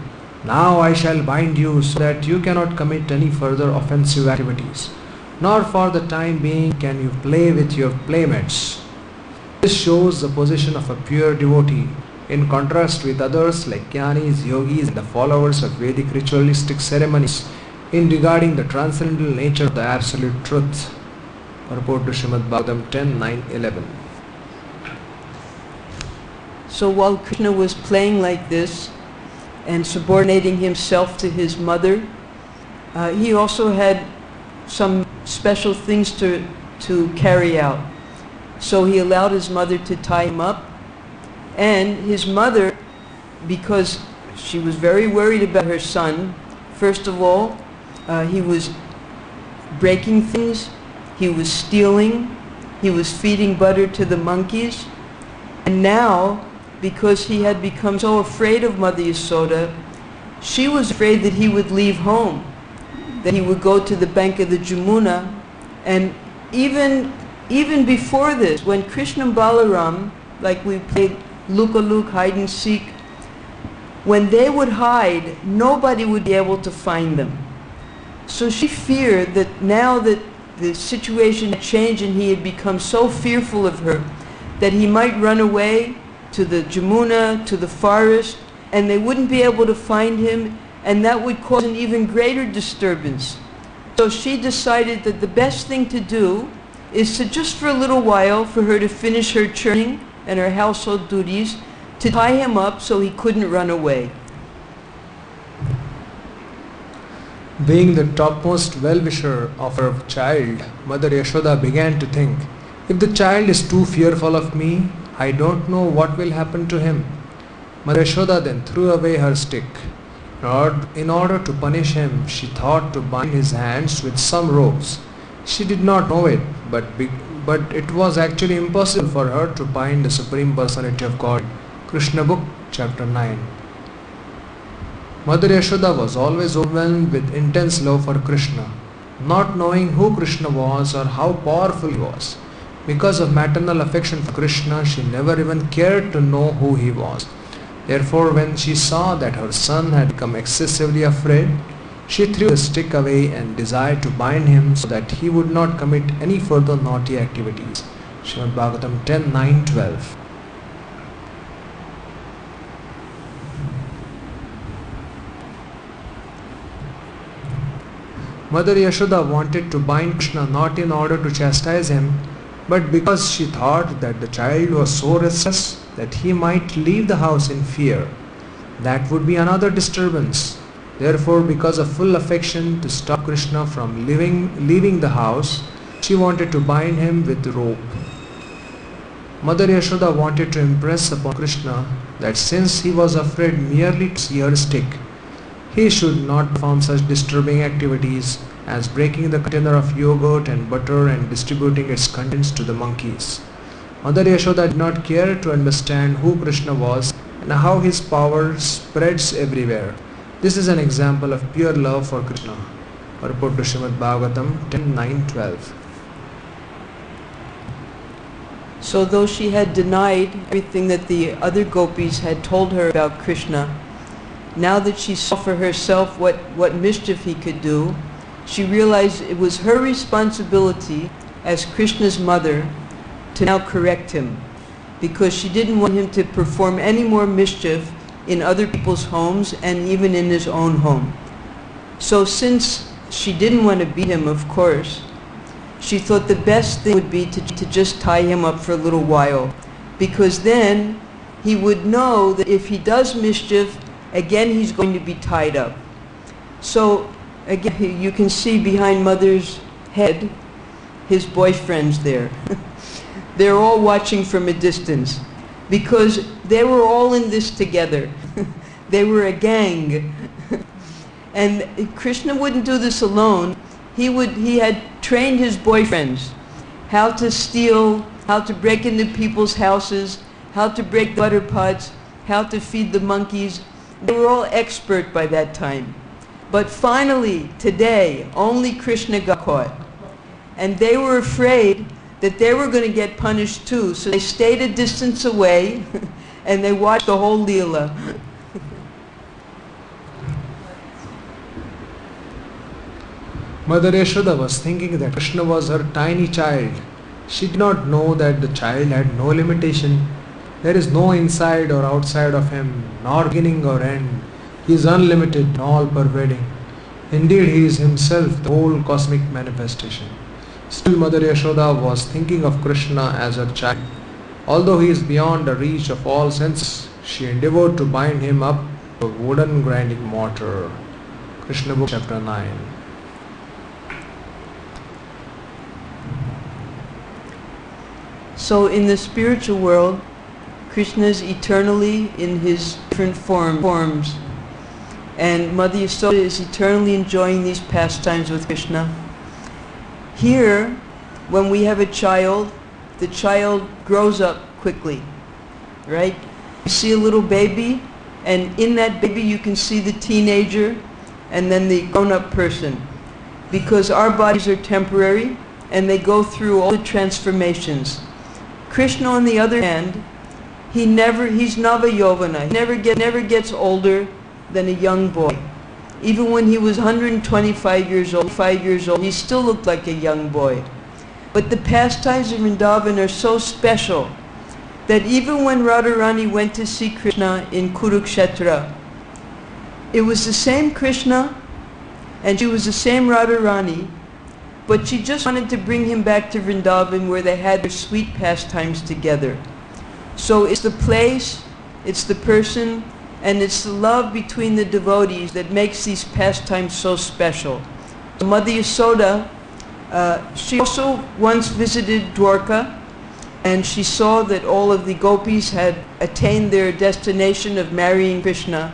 "Now I shall bind you so that you cannot commit any further offensive activities, nor for the time being can you play with your playmates." This shows the position of a pure devotee, in contrast with others like Jnanis, Yogis and the followers of Vedic ritualistic ceremonies in regarding the transcendental nature of the absolute truth. Report to Srimad Bhagavatam 10.9.11. So while Krishna was playing like this and subordinating himself to his mother, he also had some special things to carry out. So he allowed his mother to tie him up, and his mother, because she was very worried about her son, first of all, he was breaking things, he was stealing, he was feeding butter to the monkeys, and now, because he had become so afraid of Mother Yasoda, she was afraid that he would leave home, that he would go to the bank of the Jamuna. And even before this, when Krishna and Balaram, like we played Luka-Luk, hide and seek, when they would hide, nobody would be able to find them. So she feared that now that the situation had changed and he had become so fearful of her, that he might run away to the Jamuna, to the forest, and they wouldn't be able to find him, and that would cause an even greater disturbance. So she decided that the best thing to do is to, just for a little while, for her to finish her churning and her household duties, to tie him up so he couldn't run away. Being the topmost well-wisher of her child, Mother Yashoda began to think, if the child is too fearful of me, I don't know what will happen to him. Mother Yashoda then threw away her stick. In order to punish him, she thought to bind his hands with some ropes. She did not know it, but it was actually impossible for her to bind the Supreme Personality of God. Krishna Book, Chapter 9. Mother Yashoda was always overwhelmed with intense love for Krishna, not knowing who Krishna was or how powerful he was. Because of maternal affection for Krishna, she never even cared to know who he was. Therefore, when she saw that her son had become excessively afraid, she threw the stick away and desired to bind him so that he would not commit any further naughty activities. Srimad Bhagavatam 10:9-12. Mother Yashoda wanted to bind Krishna not in order to chastise him, but because she thought that the child was so restless that he might leave the house in fear. That would be another disturbance. Therefore, because of full affection to stop Krishna from leaving the house, she wanted to bind him with rope. Mother Yashoda wanted to impress upon Krishna that since he was afraid merely to see her stick, he should not perform such disturbing activities as breaking the container of yogurt and butter and distributing its contents to the monkeys. Mother Yashoda did not care to understand who Krishna was and how his power spreads everywhere. This is an example of pure love for Krishna. Purport to Srimad Bhagavatam 10:9-12. So though she had denied everything that the other gopis had told her about Krishna, now that she saw for herself what mischief he could do, she realized it was her responsibility as Krishna's mother to now correct him, because she didn't want him to perform any more mischief in other people's homes and even in his own home. So since she didn't want to beat him, of course, she thought the best thing would be to just tie him up for a little while, because then he would know that if he does mischief, again he's going to be tied up. So again, you can see behind Mother's head his boyfriends there. They're all watching from a distance, because they were all in this together. They were a gang. And Krishna wouldn't do this alone. He had trained his boyfriends how to steal, how to break into people's houses, how to break the butter pots, how to feed the monkeys. They were all expert by that time. But finally, today, only Krishna got caught. And they were afraid that they were going to get punished too, so they stayed a distance away and they watched the whole Leela. Mother Yashoda was thinking that Krishna was her tiny child. She did not know that the child had no limitation. There is no inside or outside of him, nor beginning or end. He is unlimited and all-pervading. Indeed, he is himself the whole cosmic manifestation. Still, Mother Yashoda was thinking of Krishna as her child. Although he is beyond the reach of all senses, she endeavored to bind him up to a wooden grinding mortar. Krishna Book, Chapter 9. So in the spiritual world, Krishna is eternally in his different forms. And Mother Yashoda is eternally enjoying these pastimes with Krishna. Here, when we have a child, the child grows up quickly, right? You see a little baby, and in that baby you can see the teenager and then the grown-up person. Because our bodies are temporary and they go through all the transformations. Krishna, on the other hand, he's Nava Yovana. He never gets older than a young boy. Even when he was 125 years old, 5 years old, he still looked like a young boy. But the pastimes of Vrindavan are so special that even when Radharani went to see Krishna in Kurukshetra, it was the same Krishna and she was the same Radharani, but she just wanted to bring him back to Vrindavan where they had their sweet pastimes together. So it's the place, it's the person, and it's the love between the devotees that makes these pastimes so special. Mother Yashoda, she also once visited Dwarka, and she saw that all of the gopis had attained their destination of marrying Krishna.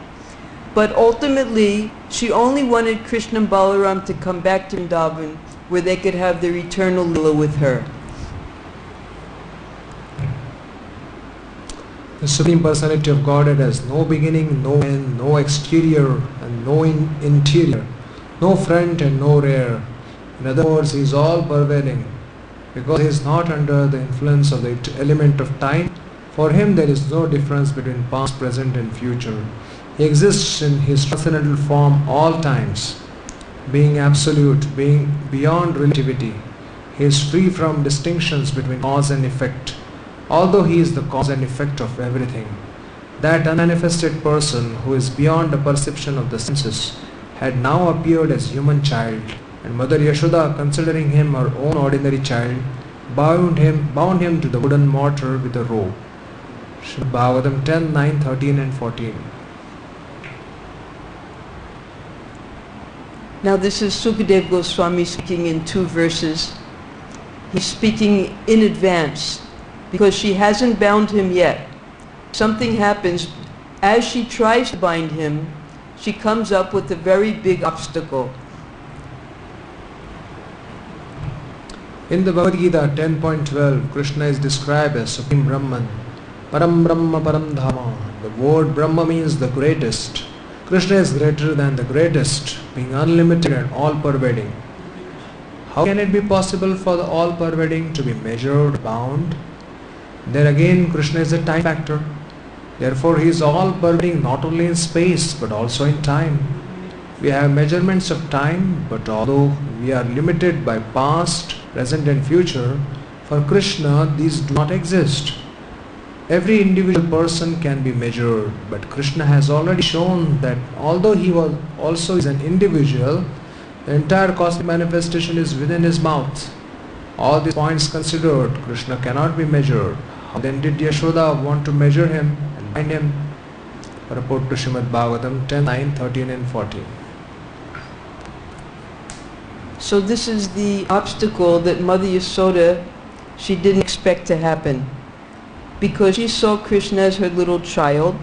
But ultimately, she only wanted Krishna and Balaram to come back to Vrindavan where they could have their eternal lila with her. The Supreme Personality of Godhead has no beginning, no end, no exterior and no interior, no front and no rear. In other words, He is all pervading. Because He is not under the influence of the element of time, for Him there is no difference between past, present and future. He exists in His transcendental form all times, being absolute, being beyond relativity. He is free from distinctions between cause and effect, although He is the cause and effect of everything. That unmanifested person who is beyond the perception of the senses had now appeared as human child, and Mother Yashoda, considering him her own ordinary child, bound him to the wooden mortar with a rope. Srimad Bhagavatam 10, 9, 13 and 14. Now this is Sukadeva Goswami speaking in 2 verses. He's speaking in advance because she hasn't bound him yet. Something happens. As she tries to bind him, she comes up with a very big obstacle. In the Bhagavad Gita 10.12, Krishna is described as Supreme Brahman, Param Brahma Param Dhama. The word Brahma means the greatest. Krishna is greater than the greatest, being unlimited and all-pervading. How can it be possible for the all-pervading to be measured, bound? There again, Krishna is a time factor. Therefore, He is all-pervading not only in space but also in time. We have measurements of time, but although we are limited by past, present and future, for Krishna these do not exist. Every individual person can be measured, but Krishna has already shown that although He also is an individual, the entire cosmic manifestation is within His mouth. All these points considered, Krishna cannot be measured. How then did Yashoda want to measure Him and bind Him? Report to Srimad Bhagavatam 10, 9, 13 and 14. So this is the obstacle that Mother Yasoda, she didn't expect to happen. Because she saw Krishna as her little child,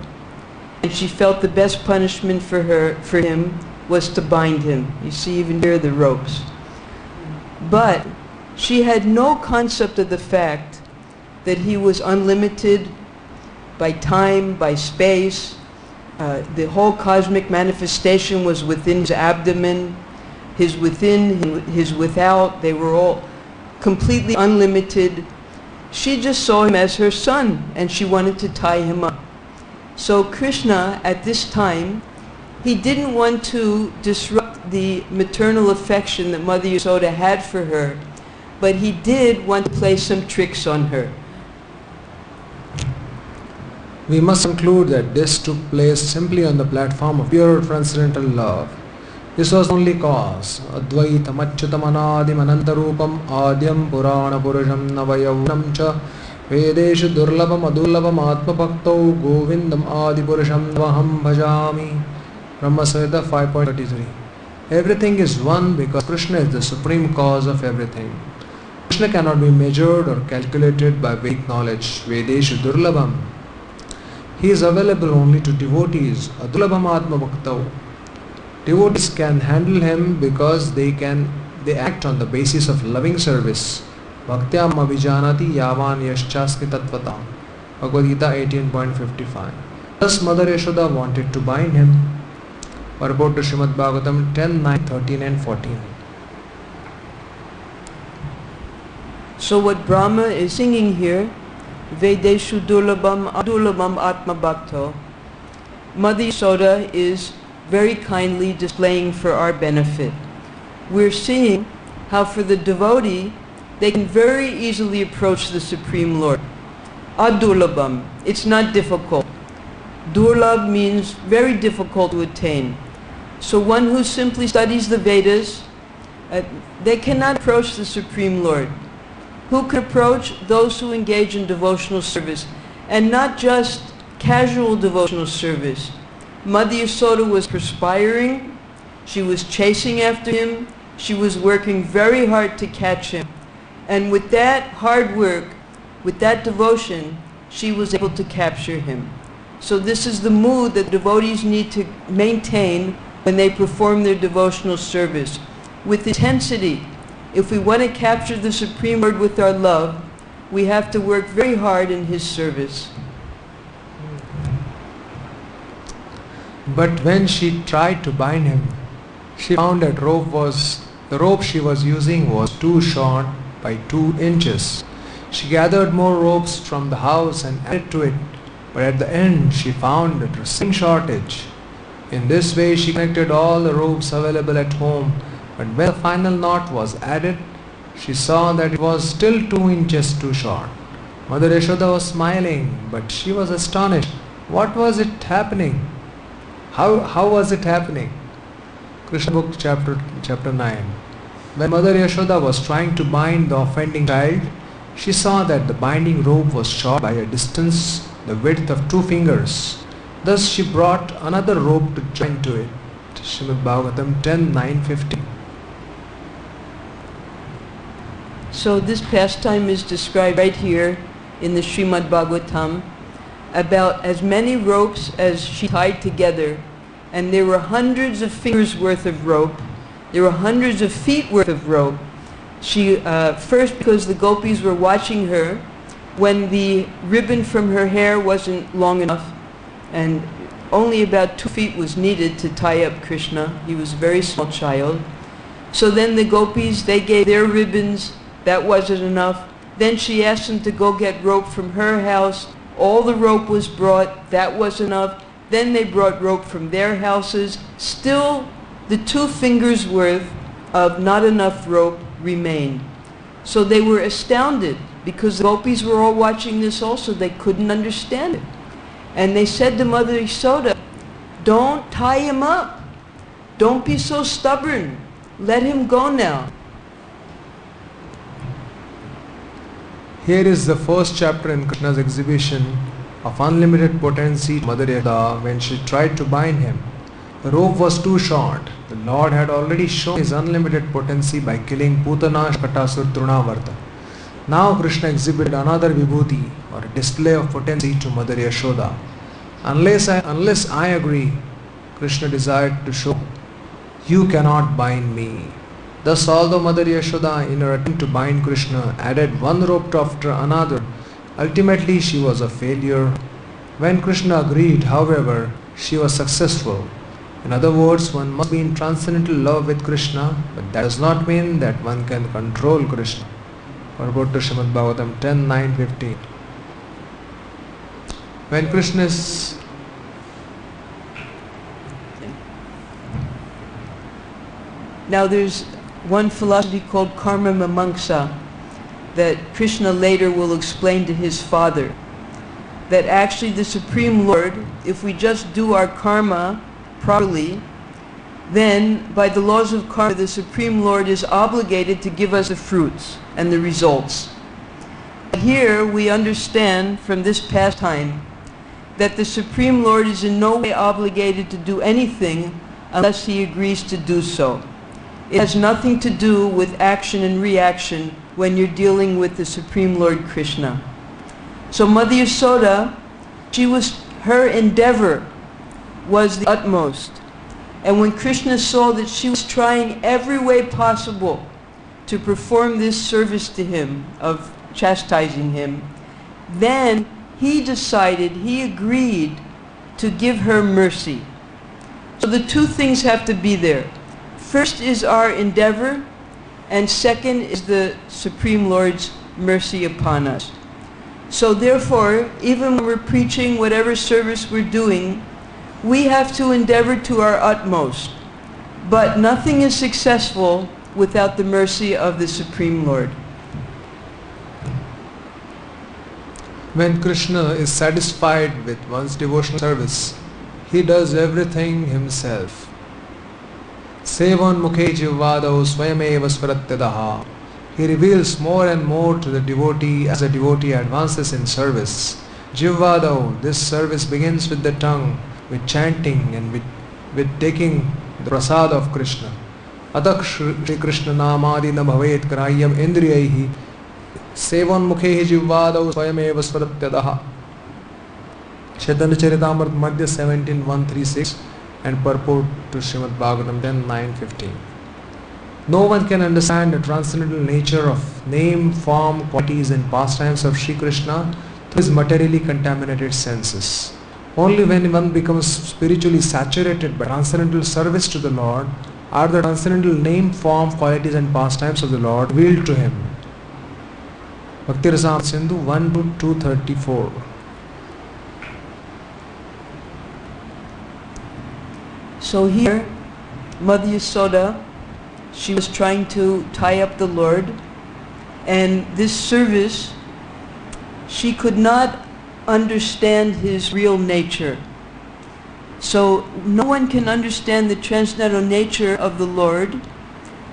and she felt the best punishment for him was to bind him. You see even here the ropes. But she had no concept of the fact that he was unlimited by time, by space. The whole cosmic manifestation was within his abdomen. His within, his without, they were all completely unlimited. She just saw him as her son, and she wanted to tie him up. So Krishna, at this time, he didn't want to disrupt the maternal affection that Mother Yasoda had for her, but he did want to play some tricks on her. We must conclude that this took place simply on the platform of pure transcendental love. This was the only cause. Advaitam achyutam anadim anantarupam adyam purana purusham navayavanam cha vedeshu durlabam adurlabam atmabhaktau govindam adipurusham navaham bhajami. Brahma Samhita 5.33. Everything is one because Krishna is the supreme cause of everything. Krishna cannot be measured or calculated by Vedic knowledge. Vedeshu durlabam. He is available only to devotees. Adurlabam atmabhaktau. Devotees can handle Him because they act on the basis of loving service. Bhaktyam abhijanati yavan yaschasmi tatvata. Bhagavad Gita 18.55. Thus Mother Yashoda wanted to bind Him. Report to Srimad Bhagavatam 10, 9, 13 and 14. So what Brahma is singing here, Vedeshu durlabam adurlabam atma bhakto, Mother Yasoda is very kindly displaying for our benefit. We're seeing how for the devotee, they can very easily approach the Supreme Lord. Adurlabam, it's not difficult. Durlab means very difficult to attain. So one who simply studies the Vedas, they cannot approach the Supreme Lord. Who can approach? Those who engage in devotional service, and not just casual devotional service. Mother Yasoda was perspiring, she was chasing after him, she was working very hard to catch him. And with that hard work, with that devotion, she was able to capture him. So this is the mood that devotees need to maintain when they perform their devotional service. With intensity. If we want to capture the Supreme Lord with our love, we have to work very hard in His service. But when she tried to bind him, she found that the rope she was using was too short by 2 inches. She gathered more ropes from the house and added to it, but at the end she found that there was a shortage. In this way she connected all the ropes available at home, but when the final knot was added, she saw that it was still 2 inches too short. Mother Yashoda was smiling, but she was astonished. What was it happening? How was it happening? Krishna book chapter 9. When Mother Yashoda was trying to bind the offending child, she saw that the binding rope was short by a distance the width of 2 fingers. Thus she brought another rope to join to it. Srimad Bhagavatam 10:9-15. So this pastime is described right here in the Srimad Bhagavatam, about as many ropes as she tied together, and there were hundreds of fingers worth of rope, there were hundreds of feet worth of rope. She first, because the gopis were watching her, when the ribbon from her hair wasn't long enough and only about 2 feet was needed to tie up Krishna. He was a very small child. So then the gopis, they gave their ribbons. That wasn't enough. Then she asked them to go get rope from her house. All the rope was brought. That wasn't enough. Then they brought rope from their houses. Still, the 2 fingers worth of not enough rope remained. So they were astounded because the gopis were all watching this also. They couldn't understand it. And they said to Mother Yashoda, don't tie him up. Don't be so stubborn. Let him go now. Here is the first chapter in Krishna's exhibition of unlimited potency to Mother Yashoda when she tried to bind him. The rope was too short. The Lord had already shown His unlimited potency by killing Putana, Shakatasur, Trunavarta. Now Krishna exhibited another vibhuti, or a display of potency to Mother Yashoda. Unless I agree, Krishna desired to show, you cannot bind me. Thus, although Mother Yashoda, in her attempt to bind Krishna, added 1 rope after another, ultimately she was a failure. When Krishna agreed, however, she was successful. In other words, one must be in transcendental love with Krishna, but that does not mean that one can control Krishna. Purport to Srimad Bhagavatam 10:9-15. When Krishna is Now there's one philosophy called karma mimamsa that Krishna later will explain to his father. That actually the Supreme Lord, if we just do our karma properly, then by the laws of karma the Supreme Lord is obligated to give us the fruits and the results. Here we understand from this pastime that the Supreme Lord is in no way obligated to do anything unless He agrees to do so. It has nothing to do with action and reaction when you're dealing with the Supreme Lord Krishna. So Mother Yashoda, her endeavor was the utmost. And when Krishna saw that she was trying every way possible to perform this service to him of chastising him, then he decided, he agreed to give her mercy. So the 2 things have to be there. First is our endeavor, and second is the Supreme Lord's mercy upon us. So therefore, even when we're preaching, whatever service we're doing, we have to endeavor to our utmost. But nothing is successful without the mercy of the Supreme Lord. When Krishna is satisfied with one's devotional service, He does everything Himself. Sevan mukhe jivvadau swayameva svaratyadaha. He reveals more and more to the devotee as the devotee advances in service. Jivvadau, this service begins with the tongue, with chanting and with taking the prasad of Krishna. Atak Shri Krishna namadi na bhavet grayam indriyaihi sevan mukhe jivvadau swayameva svaratyadaha. Chaitanya Charitamrita Madhya 17.136 and purport to Srimad Bhagavatam 10.9.15. No one can understand the transcendental nature of name, form, qualities and pastimes of Sri Krishna through his materially contaminated senses. Only when one becomes spiritually saturated by transcendental service to the Lord are the transcendental name, form, qualities and pastimes of the Lord revealed to him. Bhakti Rasamrita Sindhu 1 to 234. So here, Mother Yasoda, she was trying to tie up the Lord, and this service, she could not understand his real nature. So no one can understand the transcendental nature of the Lord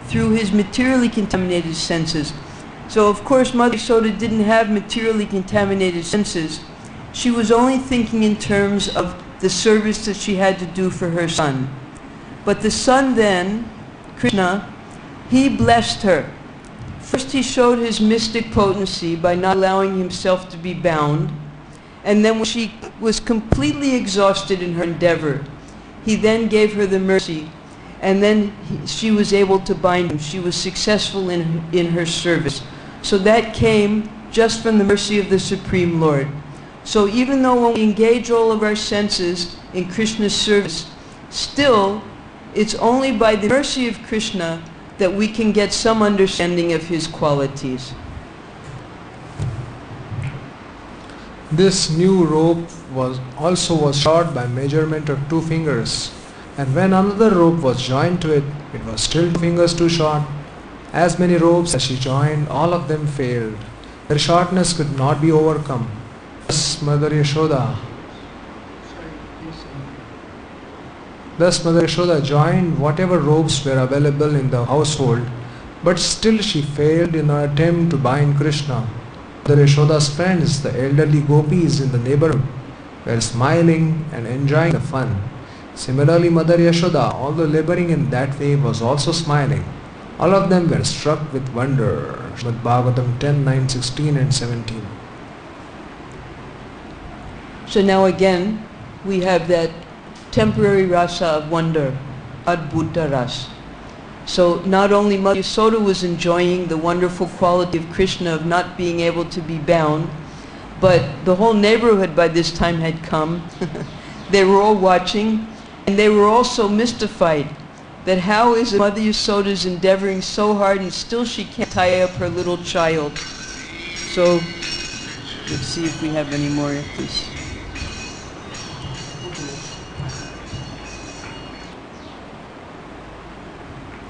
through his materially contaminated senses. So of course Mother Yasoda didn't have materially contaminated senses. She was only thinking in terms of the service that she had to do for her son. But the son then, Krishna, he blessed her. First he showed his mystic potency by not allowing himself to be bound. And then when she was completely exhausted in her endeavor, he then gave her the mercy. And then she was able to bind him. She was successful in her service. So that came just from the mercy of the Supreme Lord. So even though when we engage all of our senses in Krishna's service, still it's only by the mercy of Krishna that we can get some understanding of his qualities. This new rope was short by measurement of 2 fingers, and when another rope was joined to it, it was still 2 fingers too short. As many ropes as she joined, all of them failed. Their shortness could not be overcome. Thus Mother Yashoda joined whatever ropes were available in the household, but still she failed in her attempt to bind Krishna. Mother Yashoda's friends, the elderly gopis in the neighborhood, were smiling and enjoying the fun. Similarly, Mother Yashoda, although laboring in that way, was also smiling. All of them were struck with wonder. Srimad Bhagavatam 10.9.16 and 17. So now again, we have that temporary rasa of wonder, adbhuta ras. So not only Mother Yasoda was enjoying the wonderful quality of Krishna of not being able to be bound, but the whole neighborhood by this time had come. They were all watching, and they were also mystified that how is Mother Yasoda endeavoring so hard and still she can't tie up her little child. So let's see if we have any more of this.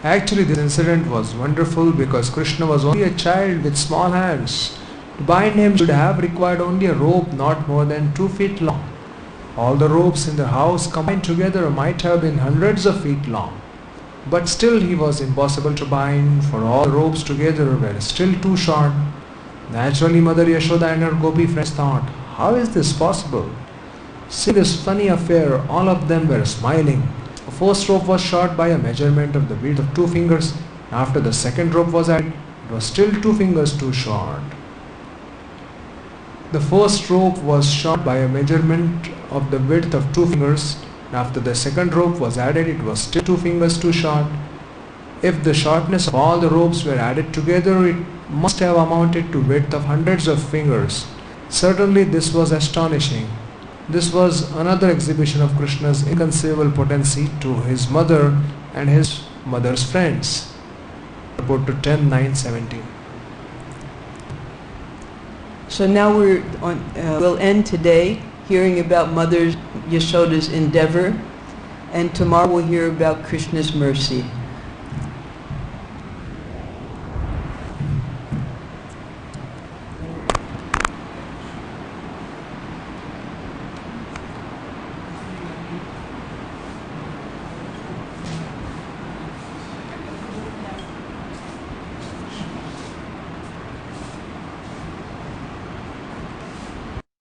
Actually, this incident was wonderful because Krishna was only a child with small hands. To bind him should have required only a rope not more than 2 feet long. All the ropes in the house combined together might have been hundreds of feet long. But still he was impossible to bind, for all the ropes together were still too short. Naturally, Mother Yashoda and her gopi friends thought, how is this possible? See this funny affair, all of them were smiling. The first rope was short by a measurement of the width of 2 fingers. After the second rope was added, it was still 2 fingers too short. The first rope was short by a measurement of the width of 2 fingers. After the second rope was added, it was still 2 fingers too short. If the shortness of all the ropes were added together, it must have amounted to width of hundreds of fingers. Certainly this was astonishing. This was another exhibition of Krishna's inconceivable potency to his mother and his mother's friends. Report to 10.9.17. So now we'll end today hearing about Mother Yashoda's endeavor, and tomorrow we'll hear about Krishna's mercy.